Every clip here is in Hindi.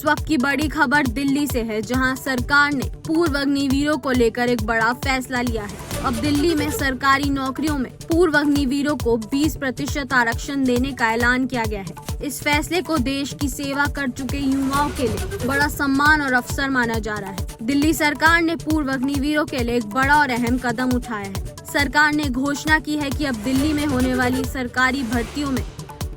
इस वक्त की बड़ी खबर दिल्ली से है, जहां सरकार ने पूर्व अग्निवीरों को लेकर एक बड़ा फैसला लिया है। अब दिल्ली में सरकारी नौकरियों में पूर्व अग्निवीरों को 20% आरक्षण देने का ऐलान किया गया है। इस फैसले को देश की सेवा कर चुके युवाओं के लिए बड़ा सम्मान और अवसर माना जा रहा है। दिल्ली सरकार ने पूर्व अग्निवीरों के लिए एक बड़ा और अहम कदम उठाया है। सरकार ने घोषणा की है कि अब दिल्ली में होने वाली सरकारी भर्तियों में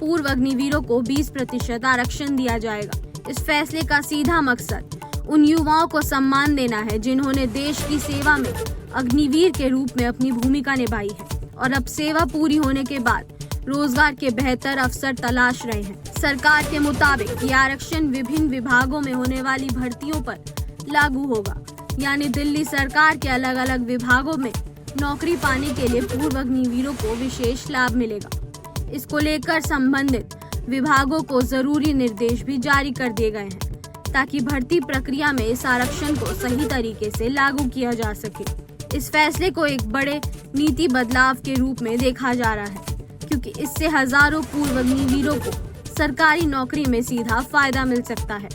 पूर्व अग्निवीरों को 20% आरक्षण दिया जाएगा। इस फैसले का सीधा मकसद उन युवाओं को सम्मान देना है जिन्होंने देश की सेवा में अग्निवीर के रूप में अपनी भूमिका निभाई है और अब सेवा पूरी होने के बाद रोजगार के बेहतर अवसर तलाश रहे हैं। सरकार के मुताबिक ये आरक्षण विभिन्न विभागों में होने वाली भर्तियों पर लागू होगा, यानी दिल्ली सरकार के अलग अलग विभागों में नौकरी पाने के लिए पूर्व अग्निवीरों को विशेष लाभ मिलेगा। इसको लेकर संबंधित विभागों को जरूरी निर्देश भी जारी कर दिए गए हैं ताकि भर्ती प्रक्रिया में इस आरक्षण को सही तरीके से लागू किया जा सके। इस फैसले को एक बड़े नीति बदलाव के रूप में देखा जा रहा है, क्योंकि इससे हजारों पूर्व अग्निवीरों को सरकारी नौकरी में सीधा फायदा मिल सकता है।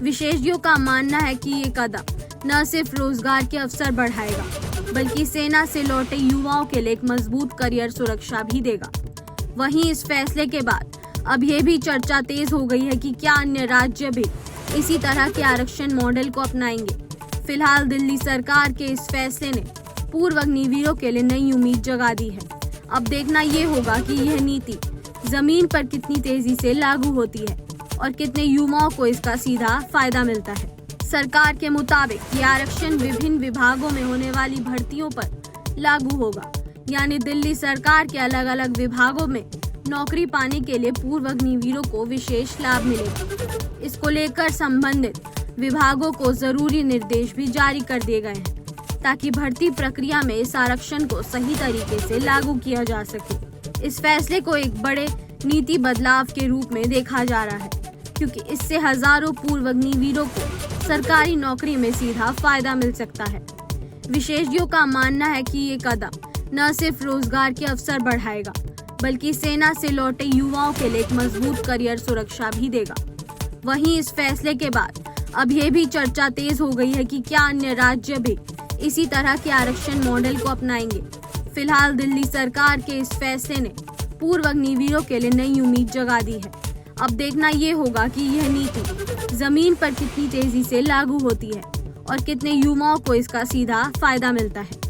विशेषज्ञों का मानना है कि ये कदम न सिर्फ रोजगार के अवसर बढ़ाएगा, बल्कि सेना से लौटे युवाओं के लिए एक मजबूत करियर सुरक्षा भी देगा। वहीं इस फैसले के बाद अब ये भी चर्चा तेज हो गई है कि क्या अन्य राज्य भी इसी तरह के आरक्षण मॉडल को अपनाएंगे। फिलहाल दिल्ली सरकार के इस फैसले ने पूर्व अग्निवीरों के लिए नई उम्मीद जगा दी है। अब देखना ये होगा कि यह नीति जमीन पर कितनी तेजी से लागू होती है और कितने युवाओं को इसका सीधा फायदा मिलता है। सरकार के मुताबिक ये आरक्षण विभिन्न विभागों में होने वाली भर्तियों पर लागू होगा, यानी दिल्ली सरकार के अलग अलग विभागों में नौकरी पाने के लिए पूर्व अग्निवीरों को विशेष लाभ मिलेगा। इसको लेकर संबंधित विभागों को जरूरी निर्देश भी जारी कर दिए गए हैं ताकि भर्ती प्रक्रिया में इस आरक्षण को सही तरीके से लागू किया जा सके। इस फैसले को एक बड़े नीति बदलाव के रूप में देखा जा रहा है, क्योंकि इससे हजारों पूर्व अग्निवीरों को सरकारी नौकरी में सीधा फायदा मिल सकता है। विशेषज्ञों का मानना है कि ये कदम न सिर्फ रोजगार के अवसर बढ़ाएगा, बल्कि सेना से लौटे युवाओं के लिए एक मजबूत करियर सुरक्षा भी देगा। वहीं इस फैसले के बाद अब ये भी चर्चा तेज हो गई है कि क्या अन्य राज्य भी इसी तरह के आरक्षण मॉडल को अपनाएंगे। फिलहाल दिल्ली सरकार के इस फैसले ने पूर्व अग्निवीरों के लिए नई उम्मीद जगा दी है। अब देखना ये होगा कि यह नीति जमीन पर कितनी तेजी से लागू होती है और कितने युवाओं को इसका सीधा फायदा मिलता है।